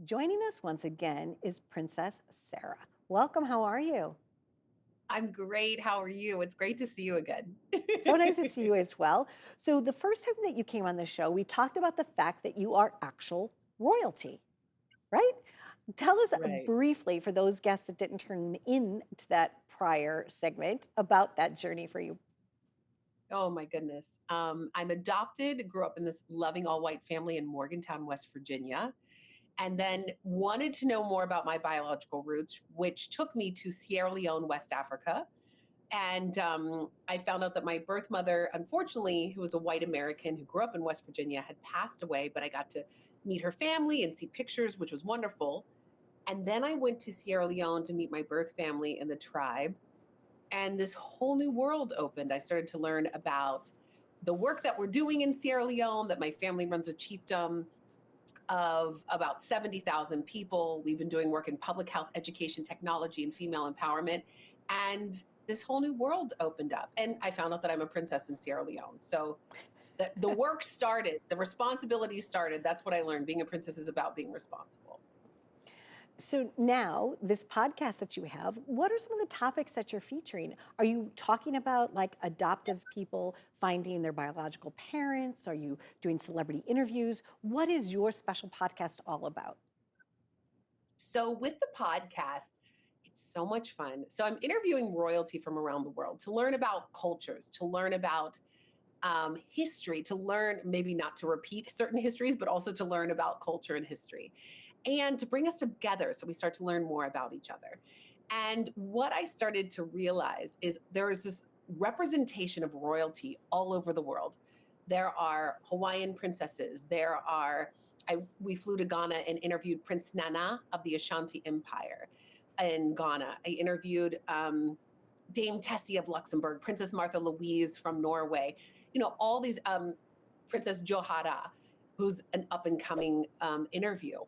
Joining us once again is Princess Sarah. Welcome. How are you? I'm great. How are you? It's great to see you again. So nice to see you as well. So, the first time that you came on the show, we talked about the fact that you are actual royalty, right? Tell us Right. briefly, for those guests that didn't turn in to that prior segment, about that journey for you. Oh my goodness. I'm adopted, grew up in this loving all white family in Morgantown, West Virginia, and then wanted to know more about my biological roots, which took me to Sierra Leone, West Africa. And I found out that my birth mother, unfortunately, who was a white American who grew up in West Virginia, had passed away, but I got to meet her family and see pictures, which was wonderful. And then I went to Sierra Leone to meet my birth family and the tribe. And this whole new world opened. I started to learn about the work that we're doing in Sierra Leone, that my family runs a chiefdom of about 70,000 people. We've been doing work in public health, education, technology, and female empowerment. And this whole new world opened up. And I found out that I'm a princess in Sierra Leone. So the work started, the responsibility started. That's what I learned. Being a princess is about being responsible. So now, this podcast that you have, what are some of the topics that you're featuring? Are you talking about like adoptive people finding their biological parents? Are you doing celebrity interviews? What is your special podcast all about? So with the podcast, it's so much fun. So I'm interviewing royalty from around the world to learn about cultures, to learn about history, to learn maybe not to repeat certain histories, but also to learn about culture and history, and to bring us together so we start to learn more about each other. And what I started to realize is there is this representation of royalty all over the world. There are Hawaiian princesses. We flew to Ghana and interviewed Prince Nana of the Ashanti Empire in Ghana. I interviewed Dame Tessie of Luxembourg, Princess Martha Louise from Norway, all these Princess Johara, who's an up and coming interview.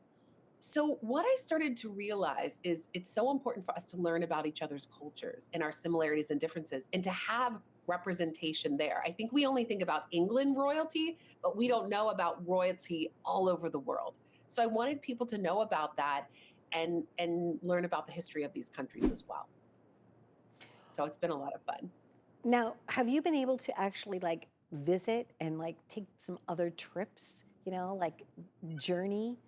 So, what I started to realize is it's so important for us to learn about each other's cultures and our similarities and differences and to have representation there. I think we only think about England royalty, but we don't know about royalty all over the world. So I wanted people to know about that and learn about the history of these countries as well. So it's been a lot of fun. Now, have you been able to actually like visit and like take some other trips, like journey,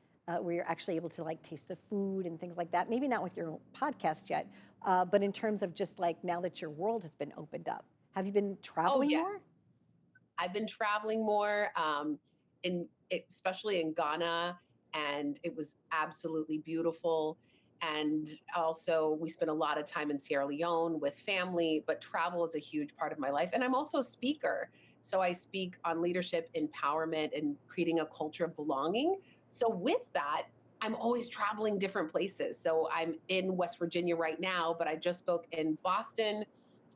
where you're actually able to like taste the food and things like that? Maybe not with your podcast yet, but in terms of just like now that your world has been opened up, have you been Oh, traveling yes. more? I've been traveling more, especially in Ghana, and it was absolutely beautiful. And also, we spent a lot of time in Sierra Leone with family, but travel is a huge part of my life. And I'm also a speaker. So I speak on leadership, empowerment, and creating a culture of belonging. So, with that, I'm always traveling different places. So, I'm in West Virginia right now, but I just spoke in Boston,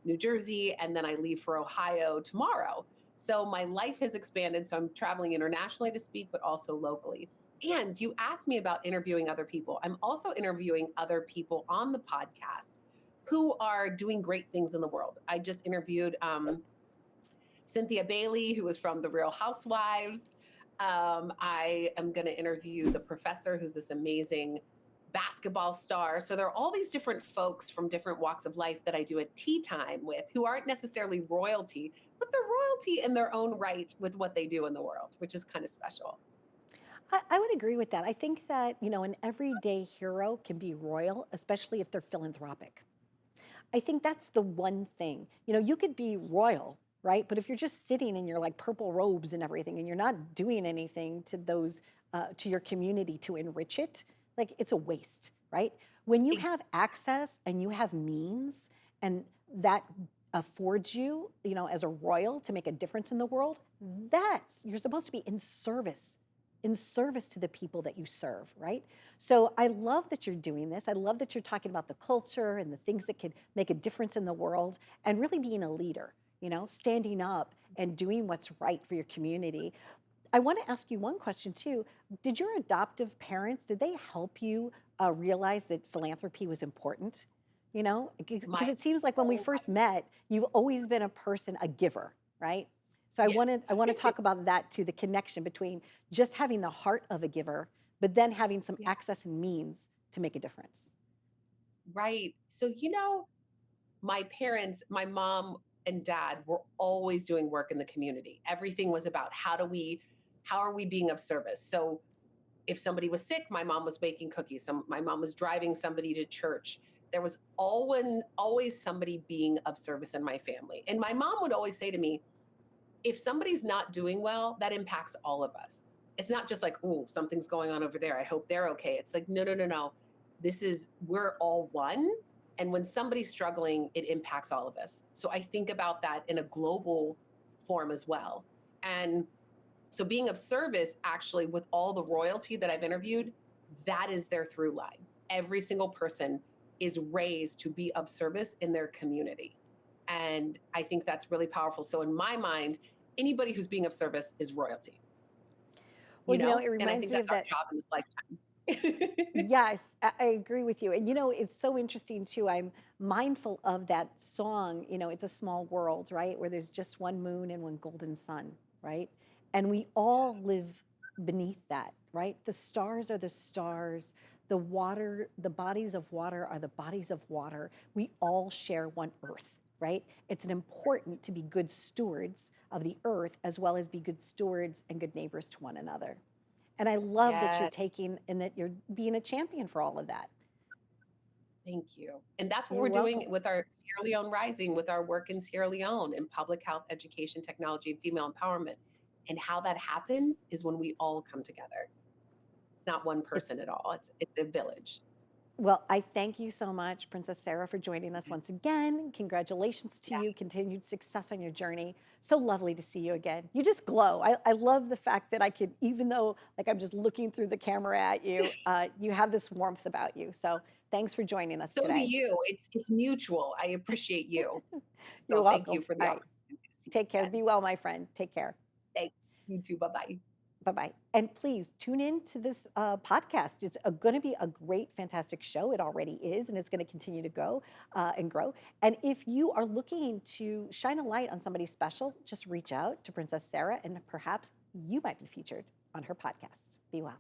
New Jersey, and then I leave for Ohio tomorrow. So my life has expanded. So I'm traveling internationally to speak, but also locally. And you asked me about interviewing other people. I'm also interviewing other people on the podcast who are doing great things in the world. I just interviewed Cynthia Bailey, who was from The Real Housewives. I am going to interview the professor, who's this amazing basketball star. So there are all these different folks from different walks of life that I do a tea time with who aren't necessarily royalty, but they're royalty in their own right with what they do in the world, which is kind of special. I would agree with that. I think that, an everyday hero can be royal, especially if they're philanthropic. I think that's the one thing. You could be royal, right? But if you're just sitting in your like purple robes and everything and you're not doing anything to those to your community to enrich it, like it's a waste, right? When you have access and you have means and that affords you, as a royal to make a difference in the world, that's you're supposed to be in service to the people that you serve, right? So I love that you're doing this. I love that you're talking about the culture and the things that could make a difference in the world and really being a leader, standing up and doing what's right for your community. I want to ask you one question too. Did your adoptive parents, did they help you realize that philanthropy was important? Because My it seems like when we whole first met, you've always been a person, a giver, right? So I want to Yes. I want to talk about that too, the connection between just having the heart of a giver, but then having some Yeah. access and means to make a difference. Right. So, my parents, my mom and dad were always doing work in the community. Everything was about how are we being of service? So if somebody was sick, my mom was baking cookies. My mom was driving somebody to church. There was always somebody being of service in my family. And my mom would always say to me, if somebody's not doing well, that impacts all of us. It's not just like, oh, something's going on over there. I hope they're okay. It's like, no, no, no, no. We're all one. And when somebody's struggling, it impacts all of us. So I think about that in a global form as well. And so being of service, actually, with all the royalty that I've interviewed, that is their through line. Every single person is raised to be of service in their community. And I think that's really powerful. So in my mind, anybody who's being of service is royalty, Well, it And I reminds think me that's of our that. job in this lifetime. Yes, I agree with you. And it's so interesting too. I'm mindful of that song, It's a Small World, right? Where there's just one moon and one golden sun, right? And we all live beneath that, right? The stars are the stars. The water, the bodies of water are the bodies of water. We all share one earth, right? It's an important to be good stewards of the earth as well as be good stewards and good neighbors to one another. And I love that you're Yes. taking and that you're being a champion for all of that. Thank you. And that's what You're we're welcome. doing with our Sierra Leone Rising, with our work in Sierra Leone in public health, education, technology, and female empowerment. And how that happens is when we all come together. It's not one It's person at all. It's a village. Well, I thank you so much, Princess Sarah, for joining us once again. Congratulations to Yeah. you. Continued success on your journey. So lovely to see you again. You just glow. I love the fact that I could, even though like I'm just looking through the camera at you, you have this warmth about you. So thanks for joining us So do today. you. It's mutual. I appreciate you. You're So thank you welcome. for the All right. opportunity to see Take you care. again. Be well, my friend. Take care. Thanks. You too. Bye bye. Bye bye. And please tune in to this podcast. It's going to be a great, fantastic show. It already is, and it's going to continue to go and grow. And if you are looking to shine a light on somebody special, just reach out to Princess Sarah, and perhaps you might be featured on her podcast. Be well.